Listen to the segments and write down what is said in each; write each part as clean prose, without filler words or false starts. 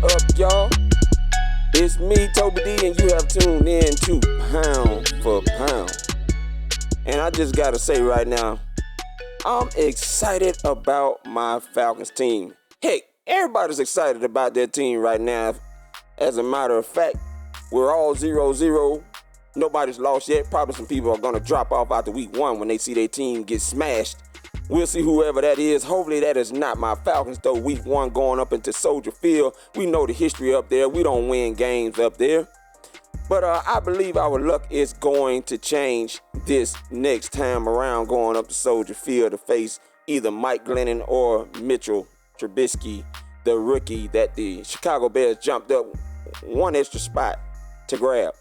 up, y'all? It's me, Toby D, and you have tuned in to Pound for Pound. And I just gotta say right now, I'm excited about my Falcons team. Heck, everybody's excited about their team right now. As a matter of fact, we're all 0-0. Nobody's lost yet. Probably some people are gonna drop off after week 1 when they see their team get smashed. We'll see whoever that is. Hopefully that is not my Falcons, though. Week 1 going up into Soldier Field. We know the history up there. We don't win games up there. But I believe our luck is going to change this next time around, going up to Soldier Field to face either Mike Glennon or Mitchell Trubisky, the rookie that the Chicago Bears jumped up one extra spot to grab.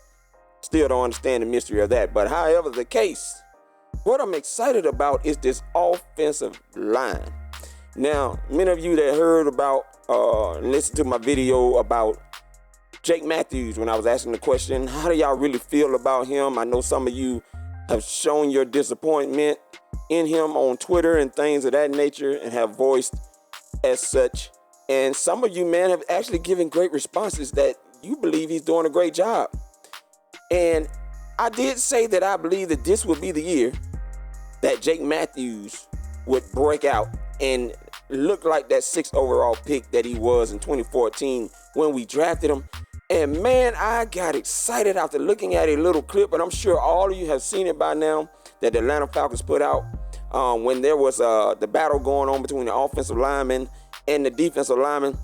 Still don't understand the mystery of that. But however the case, what I'm excited about is this offensive line. Now, many of you that heard about, listened to my video about Jake Matthews when I was asking the question, how do y'all really feel about him? I know some of you have shown your disappointment in him on Twitter and things of that nature and have voiced as such. And some of you, man, have actually given great responses that you believe he's doing a great job. And I did say that I believe that this would be the year that Jake Matthews would break out and look like that 6th overall pick that he was in 2014 when we drafted him. And man, I got excited after looking at a little clip, and I'm sure all of you have seen it by now, that the Atlanta Falcons put out when there was the battle going on between the offensive lineman and the defensive lineman.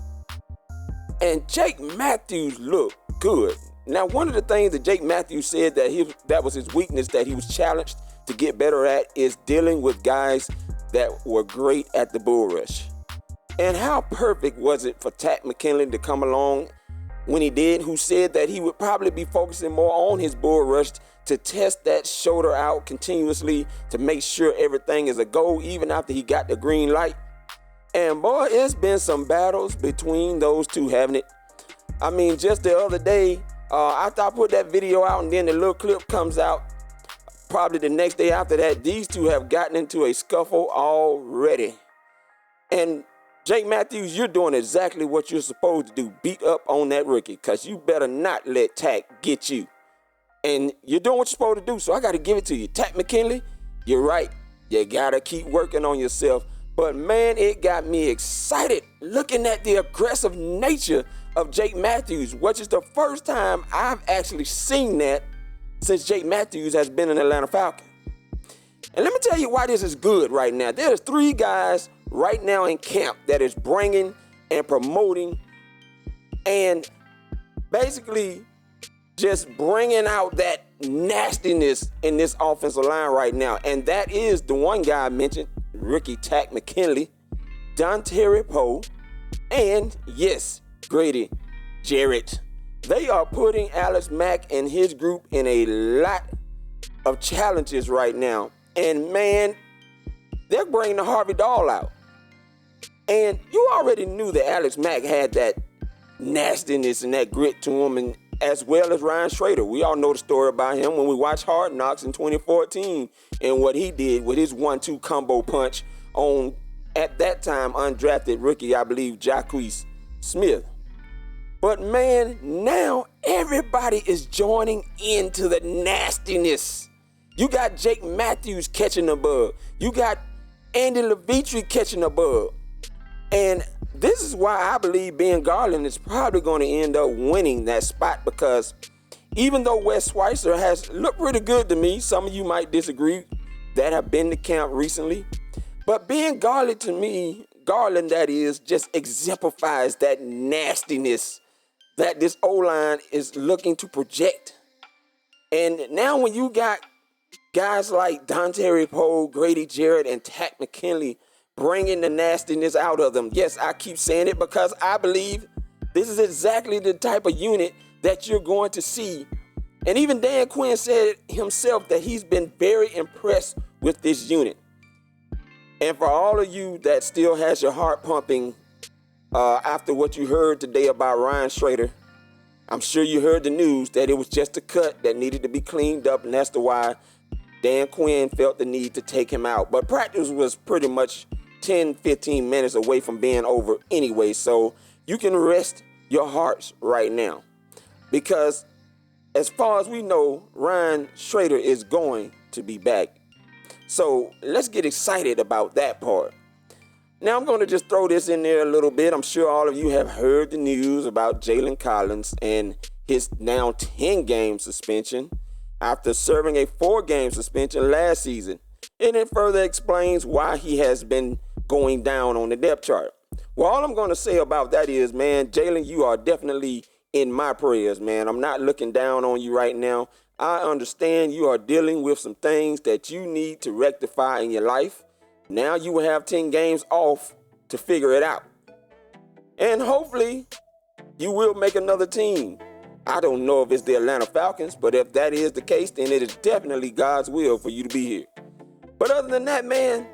And Jake Matthews looked good. Now, one of the things that Jake Matthews said that was his weakness that he was challenged to get better at is dealing with guys that were great at the bull rush. And how perfect was it for Takkarist McKinnley to come along when he did, who said that he would probably be focusing more on his bull rush to test that shoulder out continuously to make sure everything is a go even after he got the green light. And boy, it's been some battles between those two, haven't it? I mean, just the other day, after I put that video out and then the little clip comes out, probably the next day after that, these two have gotten into a scuffle already. And Jake Matthews, you're doing exactly what you're supposed to do. Beat up on that rookie, because you better not let Tack get you. And you're doing what you're supposed to do, so I got to give it to you. Takkarist McKinnley, you're right. You got to keep working on yourself. But man, it got me excited looking at the aggressive nature of Jake Matthews, which is the first time I've actually seen that since Jake Matthews has been an Atlanta Falcon. And let me tell you why this is good right now. There's 3 guys right now in camp that is bringing and promoting and basically just bringing out that nastiness in this offensive line right now. And that is the one guy I mentioned, rookie Takkarist McKinnley, Dontari Poe, and yes, Grady Jarrett. They are putting Alex Mack and his group in a lot of challenges right now. And man, they're bringing the Harvey Dahl out. And you already knew that Alex Mack had that nastiness and that grit to him, and as well as Ryan Schrader. We all know the story about him when we watched Hard Knocks in 2014 and what he did with his 1-2 combo punch on, at that time, undrafted rookie, I believe, Jacquez Smith. But man, now everybody is joining into the nastiness. You got Jake Matthews catching the bug. You got Andy Levitre catching the bug. And this is why I believe Ben Garland is probably going to end up winning that spot, because even though Wes Schweitzer has looked pretty good to me, some of you might disagree that have been to camp recently, but Ben Garland, to me, Garland that is, just exemplifies that nastiness that this O-line is looking to project. And now when you got guys like Dontari Poe, Grady Jarrett, and Takkarist McKinnley bringing the nastiness out of them. Yes, I keep saying it because I believe this is exactly the type of unit that you're going to see. And even Dan Quinn said himself that he's been very impressed with this unit. And for all of you that still has your heart pumping after what you heard today about Ryan Schrader, I'm sure you heard the news that it was just a cut that needed to be cleaned up, and that's why Dan Quinn felt the need to take him out. But practice was pretty much 10-15 minutes away from being over anyway, so you can rest your hearts right now. Because as far as we know, Ryan Schrader is going to be back. So let's get excited about that part. Now I'm going to just throw this in there a little bit. I'm sure all of you have heard the news about Jalen Collins and his now 10-game suspension after serving a 4-game suspension last season. And it further explains why he has been going down on the depth chart. Well, all I'm going to say about that is, man, Jalen, you are definitely in my prayers, man. I'm not looking down on you right now. I understand you are dealing with some things that you need to rectify in your life. Now you will have 10 games off to figure it out. And hopefully you will make another team. I don't know if it's the Atlanta Falcons, but if that is the case, then it is definitely God's will for you to be here. But other than that, man,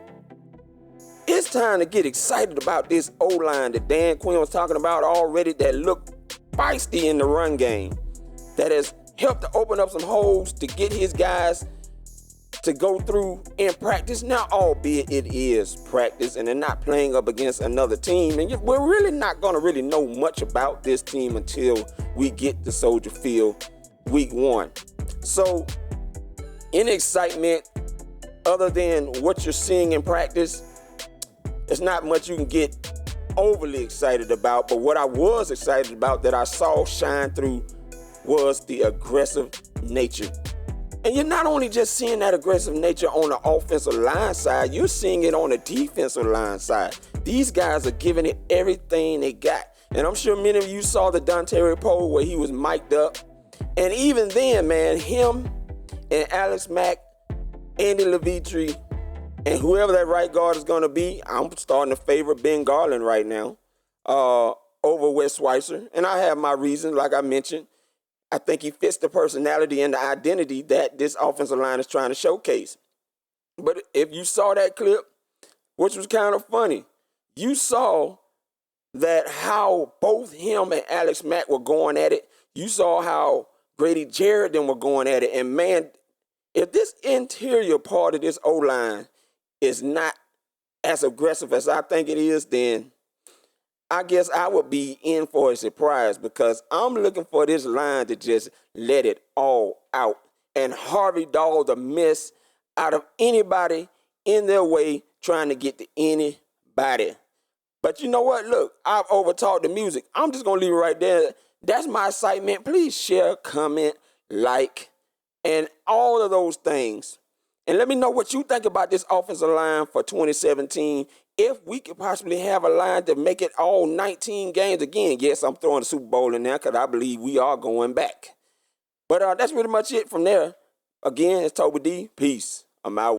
it's time to get excited about this O-line that Dan Quinn was talking about already that looked feisty in the run game, that has helped to open up some holes to get his guys to go through in practice. Now, albeit it is practice and they're not playing up against another team, and we're really not going to really know much about this team until we get to Soldier Field week 1. So, in excitement, other than what you're seeing in practice, there's not much you can get overly excited about. But what I was excited about that I saw shine through was the aggressive nature. And you're not only just seeing that aggressive nature on the offensive line side, you're seeing it on the defensive line side. These guys are giving it everything they got. And I'm sure many of you saw the Dontari Poe where he was mic'd up. And even then, man, him and Alex Mack, Andy Levitre, and whoever that right guard is going to be, I'm starting to favor Ben Garland right now over Wes Schweitzer. And I have my reasons, like I mentioned. I think he fits the personality and the identity that this offensive line is trying to showcase. But if you saw that clip, which was kind of funny, you saw that how both him and Alex Mack were going at it. You saw how Grady Jarrett and were going at it. And man, if this interior part of this O-line is not as aggressive as I think it is, then I guess I would be in for a surprise, because I'm looking for this line to just let it all out and Harvey Dahl the miss out of anybody in their way trying to get to anybody. But you know what? Look, I've overtalked the music. I'm just going to leave it right there. That's my excitement. Please share, comment, like, and all of those things. And let me know what you think about this offensive line for 2017. If we could possibly have a line to make it all 19 games again. Yes, I'm throwing the Super Bowl in there because I believe we are going back. But that's pretty much it from there. Again, it's Toby D. Peace. I'm out.